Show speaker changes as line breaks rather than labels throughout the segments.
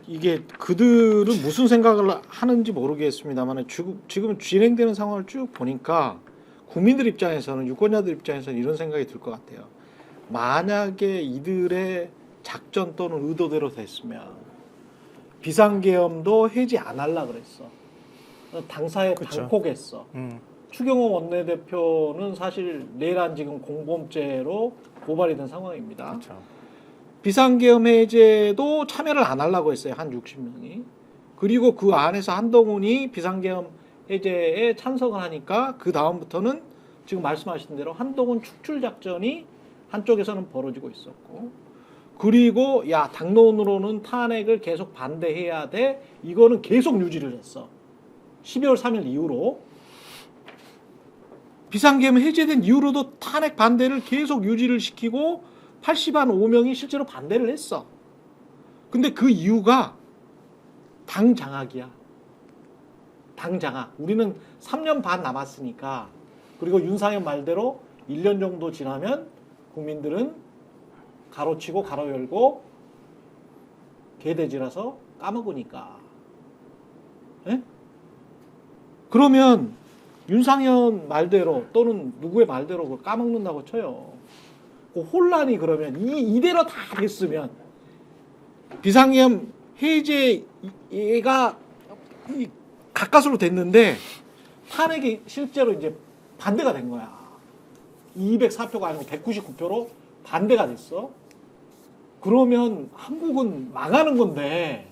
이게 그들은 무슨 생각을 하는지 모르겠습니다만 지금 진행되는 상황을 쭉 보니까 국민들 입장에서는 유권자들 입장에서는 이런 생각이 들 것 같아요. 만약에 이들의 작전 또는 의도대로 됐으면 비상계엄도 해지 안 하려고 그랬어. 당사에
그쵸.
방콕했어. 추경호 원내대표는 사실 내란 지금 공범죄로 고발이 된 상황입니다.
그렇죠.
비상계엄 해제도 참여를 안 하려고 했어요. 한 60명이. 그리고 그 안에서 한동훈이 비상계엄 해제에 찬성을 하니까 그 다음부터는 지금 말씀하신 대로 한동훈 축출 작전이 한쪽에서는 벌어지고 있었고, 그리고 야 당론으로는 탄핵을 계속 반대해야 돼. 이거는 계속 유지를 했어. 12월 3일 이후로 비상계엄 해제된 이후로도 탄핵 반대를 계속 유지를 시키고 80한 5명이 실제로 반대를 했어. 근데 그 이유가 당 장악이야. 당 장악. 우리는 3년 반 남았으니까, 그리고 윤상현 말대로 1년 정도 지나면 국민들은 가로치고 가로 열고 개돼지라서 까먹으니까. 에? 그러면 윤상현 말대로 또는 누구의 말대로 그걸 까먹는다고 쳐요. 그 혼란이 그러면 이대로 다 됐으면 비상계엄 해제가 가까스로 됐는데 탄핵이 실제로 이제 반대가 된 거야. 204표가 아니고 199표로 반대가 됐어. 그러면 한국은 망하는 건데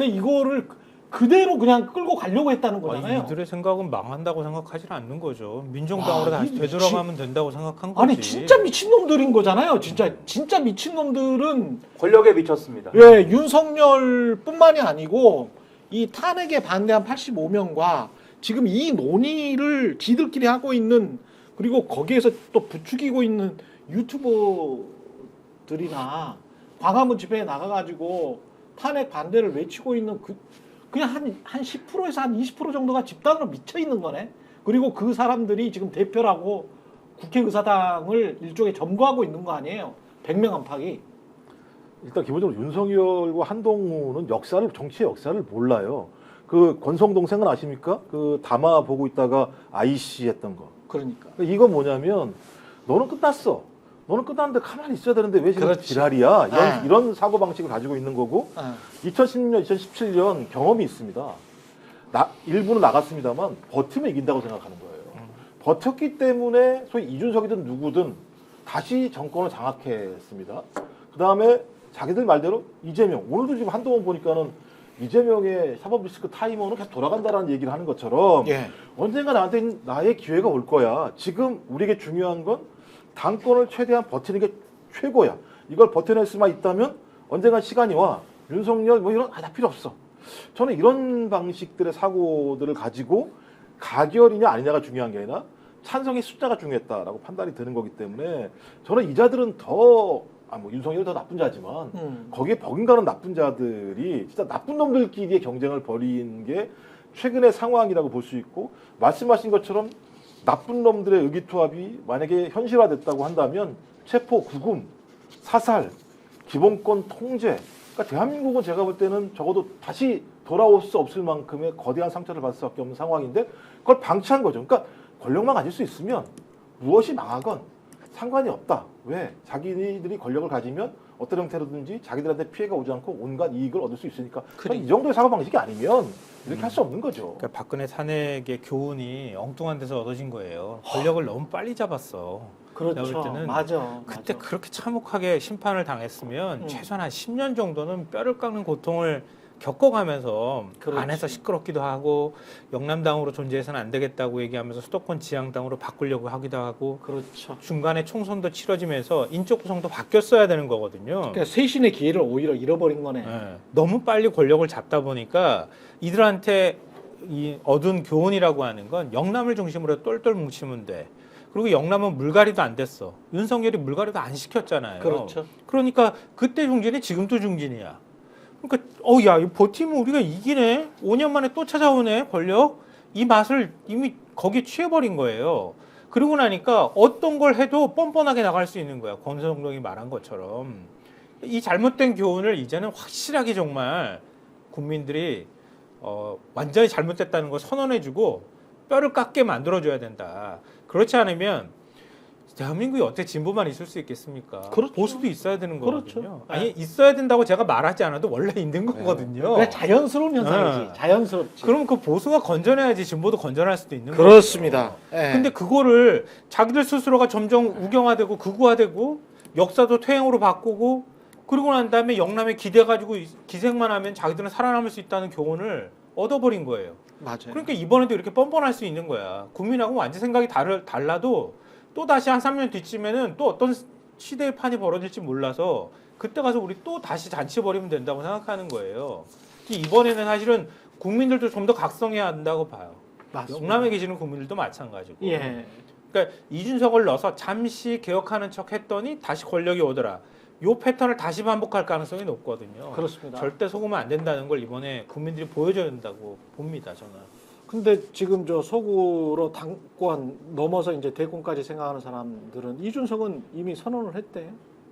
이거를 그대로 그냥 끌고 가려고 했다는 거잖아요.
이들의 생각은 망한다고 생각하지 않는 거죠. 민정당으로
와,
다시
이
되돌아가면 된다고 생각한 거지.
아니 진짜 미친놈들인 거잖아요. 진짜 미친놈들은
권력에 미쳤습니다.
예, 윤석열뿐만이 아니고 이 탄핵에 반대한 85명과 지금 이 논의를 지들끼리 하고 있는, 그리고 거기에서 또 부추기고 있는 유튜버들이나 광화문 집회에 나가가지고 탄핵 반대를 외치고 있는 그냥 한 10%에서 한 20% 정도가 집단으로 미쳐 있는 거네. 그리고 그 사람들이 지금 대표라고 국회의사당을 일종의 점거하고 있는 거 아니에요. 100명 안팎이.
일단 기본적으로 윤석열과 한동훈은 정치의 역사를 몰라요. 그 권성동 생각 아십니까? 그 담화 보고 있다가 IC 했던 거.
그러니까.
이건 뭐냐면 너는 끝났어. 너는 끝났는데 가만히 있어야 되는데 왜 지금
그렇지.
지랄이야?
네.
이런 사고 방식을 가지고 있는 거고. 2016년, 2017년 경험이 있습니다. 일부는 나갔습니다만 버티면 이긴다고 생각하는 거예요. 버텼기 때문에 소위 이준석이든 누구든 다시 정권을 장악했습니다. 그 다음에 자기들 말대로 이재명, 오늘도 지금 한동훈 보니까는 이재명의 사법 리스크 타이머는 계속 돌아간다라는 얘기를 하는 것처럼
예.
언젠가 나한테 나의 기회가 올 거야. 지금 우리에게 중요한 건 당권을 최대한 버티는 게 최고야. 이걸 버텨낼 수만 있다면 언젠가 시간이 와. 윤석열 뭐 이런 다 필요 없어. 저는 이런 방식들의 사고들을 가지고 가결이냐 아니냐가 중요한 게 아니라 찬성의 숫자가 중요했다라고 판단이 되는 거기 때문에 저는 이 자들은 뭐 윤석열이 더 나쁜 자지만 거기에 버금가는 나쁜 자들이 진짜 나쁜 놈들끼리의 경쟁을 벌인 게 최근의 상황이라고 볼 수 있고, 말씀하신 것처럼 나쁜 놈들의 의기투합이 만약에 현실화됐다고 한다면 체포, 구금, 사살, 기본권 통제, 그러니까 대한민국은 제가 볼 때는 적어도 다시 돌아올 수 없을 만큼의 거대한 상처를 받을 수밖에 없는 상황인데 그걸 방치한 거죠. 그러니까 권력만 가질 수 있으면 무엇이 망하건 상관이 없다. 왜? 자기들이 권력을 가지면 어떤 형태로든지 자기들한테 피해가 오지 않고 온갖 이익을 얻을 수 있으니까 이 정도의 사고방식이 아니면 이렇게 할 수 없는 거죠.
그러니까 박근혜 탄핵의 교훈이 엉뚱한 데서 얻어진 거예요. 권력을 너무 빨리 잡았어.
그렇죠.
내가 볼 때는
맞아.
그때 그렇게 참혹하게 심판을 당했으면 최소한 한 10년 정도는 뼈를 깎는 고통을 겪어가면서
그렇지.
안에서 시끄럽기도 하고 영남당으로 존재해서는 안 되겠다고 얘기하면서 수도권 지향당으로 바꾸려고 하기도 하고,
그렇죠.
중간에 총선도 치러지면서 인적 구성도 바뀌었어야 되는 거거든요.
그러니까 쇄신의 기회를 오히려 잃어버린 거네.
네. 너무 빨리 권력을 잡다 보니까 이들한테 이 얻은 교훈이라고 하는 건 영남을 중심으로 똘똘 뭉치면 돼. 그리고 영남은 물갈이도 안 됐어. 윤석열이 물갈이도 안 시켰잖아요.
그렇죠.
그러니까 그때 중진이 지금도 중진이야. 그러니까 야, 이거 버티면 우리가 이기네. 5년 만에 또 찾아오네 권력. 이 맛을 이미 거기에 취해버린 거예요. 그러고 나니까 어떤 걸 해도 뻔뻔하게 나갈 수 있는 거야. 권성동이 말한 것처럼. 이 잘못된 교훈을 이제는 확실하게 정말 국민들이 완전히 잘못됐다는 걸 선언해주고 뼈를 깎게 만들어줘야 된다. 그렇지 않으면 대한민국이 어떻게 진보만 있을 수 있겠습니까?
그렇죠.
보수도 있어야 되는
그렇죠.
거거든요.
네.
아니 있어야 된다고 제가 말하지 않아도 원래 있는 거거든요.
그래 자연스러운 현상이지.
네.
자연스럽지.
그러면 그 보수가 건전해야지 진보도 건전할 수도 있는 거죠.
그렇습니다. 예.
근데 그거를 자기들 스스로가 점점 우경화되고 극우화되고 역사도 퇴행으로 바꾸고 그러고 난 다음에 영남에 기대가지고 기생만 하면 자기들은 살아남을 수 있다는 교훈을 얻어버린 거예요.
맞아요.
그러니까 이번에도 이렇게 뻔뻔할 수 있는 거야. 국민하고 완전 생각이 달라도 또 다시 한 3년 뒤쯤에는 또 어떤 시대의 판이 벌어질지 몰라서 그때 가서 우리 또 다시 잔치 벌이면 된다고 생각하는 거예요. 이번에는 사실은 국민들도 좀 더 각성해야 한다고 봐요.
맞습니다.
영남에 계시는 국민들도 마찬가지고.
예.
그러니까 이준석을 넣어서 잠시 개혁하는 척 했더니 다시 권력이 오더라. 요 패턴을 다시 반복할 가능성이 높거든요.
그렇습니다.
절대 속으면 안 된다는 걸 이번에 국민들이 보여줘야 된다고 봅니다. 저는.
근데 지금 저 서구로 당권 넘어서 이제 대권까지 생각하는 사람들은 이준석은 이미 선언을 했대.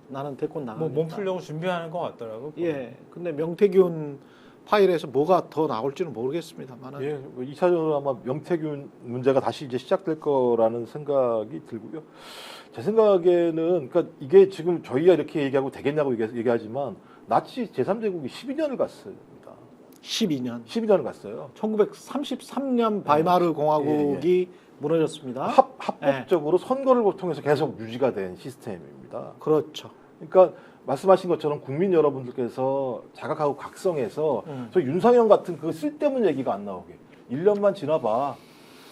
나는 대권 나가겠다.
뭐 몸 풀려고 준비하는 것 같더라고.
예. 근데 명태균 파일에서 뭐가 더 나올지는 모르겠습니다만은.
예, 2차적으로 아마 명태균 문제가 다시 이제 시작될 거라는 생각이 들고요. 제 생각에는 그러니까 이게 지금 저희가 이렇게 얘기하고 되겠냐고 얘기하지만 나치 제3제국이 12년을 갔습니다.
12년.
12년을 갔어요.
1933년 바이마르 공화국이 무너졌습니다.
합법적으로 선거를 통해서 계속 유지가 된 시스템입니다.
그렇죠.
그러니까 말씀하신 것처럼 국민 여러분들께서 자각하고 각성해서 저 윤상현 같은 그 쓸데없는 얘기가 안 나오게 1년만 지나봐.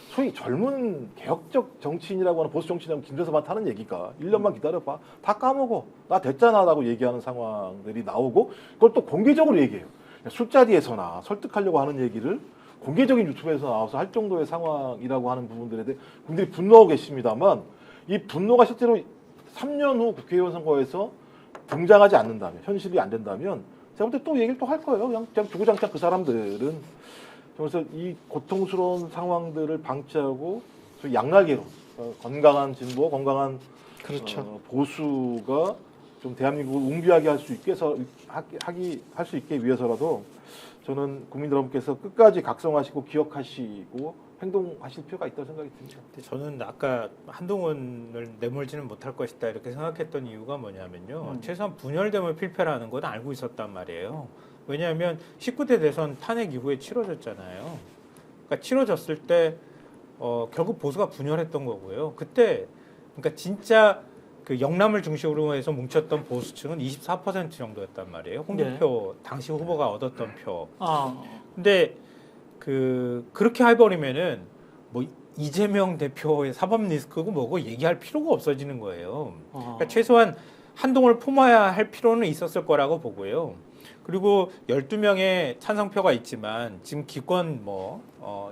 소위 젊은 개혁적 정치인이라고 하는 보수 정치인이라고 김대섭한테 하는 얘기가 1년만 기다려봐. 다 까먹어. 나 됐잖아라고 얘기하는 상황들이 나오고 그걸 또 공개적으로 얘기해요. 술자리에서나 설득하려고 하는 얘기를 공개적인 유튜브에서 나와서 할 정도의 상황이라고 하는 부분들에 대해 국민들이 분노하고 계십니다만 이 분노가 실제로 3년 후 국회의원 선거에서 등장하지 않는다면 현실이 안 된다면 제가 볼 때 또 얘기를 또 할 거예요. 그냥 주구장창 그 사람들은 그래서 이 고통스러운 상황들을 방치하고 양날개로 건강한 진보, 건강한
그렇죠.
보수가 좀 대한민국을 웅비하게 할 수 있게 해서 할 수 있게 위해서라도 저는 국민 여러분께서 끝까지 각성하시고 기억하시고 행동하실 필요가 있다고 생각이 듭니다.
근데 저는 아까 한동훈을 내몰지는 못할 것이다 이렇게 생각했던 이유가 뭐냐면요. 최소한 분열됨을 필패라는 건 알고 있었단 말이에요. 왜냐하면 19대 대선 탄핵 이후에 치러졌잖아요. 그러니까 치러졌을 때 결국 보수가 분열했던 거고요. 그때 그러니까 진짜 그 영남을 중심으로 해서 뭉쳤던 보수층은 24% 정도였단 말이에요. 홍준표 당시 후보가 얻었던 표. 근데 그렇게 해버리면은 뭐 이재명 대표의 사법 리스크고 뭐고 얘기할 필요가 없어지는 거예요. 그러니까 최소한 한동훈을 품어야 할 필요는 있었을 거라고 보고요. 그리고 12명의 찬성표가 있지만 지금 기권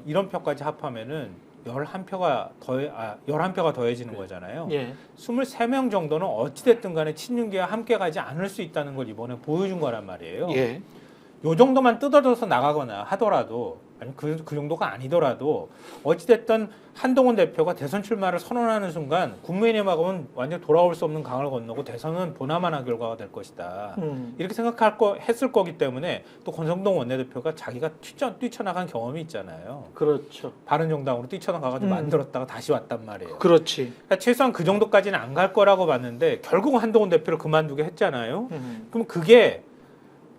이런 표까지 합하면은 11표가 더해지는 거잖아요.
예.
23명 정도는 어찌됐든 간에 친윤계와 함께 가지 않을 수 있다는 걸 이번에 보여준 거란 말이에요.
예.
요 정도만 뜯어져서 나가거나 하더라도 아니 그 정도가 아니더라도 어찌됐든 한동훈 대표가 대선 출마를 선언하는 순간 국민의힘하고는 완전 돌아올 수 없는 강을 건너고 대선은 보나마나 결과가 될 것이다. 이렇게 했을 거기 때문에 또 권성동 원내대표가 자기가 뛰쳐나간 경험이 있잖아요.
그렇죠.
바른정당으로 뛰쳐나가가지고 만들었다가 다시 왔단 말이에요.
그렇지.
그러니까 최소한 그 정도까지는 안 갈 거라고 봤는데 결국은 한동훈 대표를 그만두게 했잖아요. 그럼 그게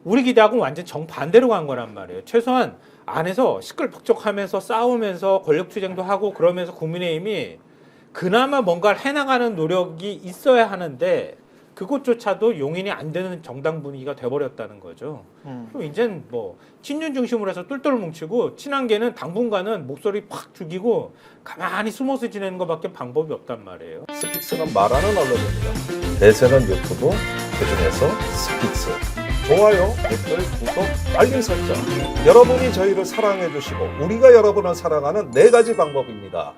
우리 기대하고는 완전 정반대로 간 거란 말이에요. 최소한 안에서 시끌벅적하면서 싸우면서 권력투쟁도 하고 그러면서 국민의힘이 그나마 뭔가를 해나가는 노력이 있어야 하는데 그것조차도 용인이 안 되는 정당 분위기가 돼버렸다는 거죠. 그럼 이젠 친윤 중심으로 해서 똘똘 뭉치고 친한계는 당분간은 목소리 팍 죽이고 가만히 숨어서 지내는 것밖에 방법이 없단 말이에요.
스픽스는 말하는 언론입니다. 대세는 유튜브, 그중에서 스픽스. 좋아요, 댓글, 구독, 알림 설정. 여러분이 저희를 사랑해 주시고 우리가 여러분을 사랑하는 4가지 방법입니다.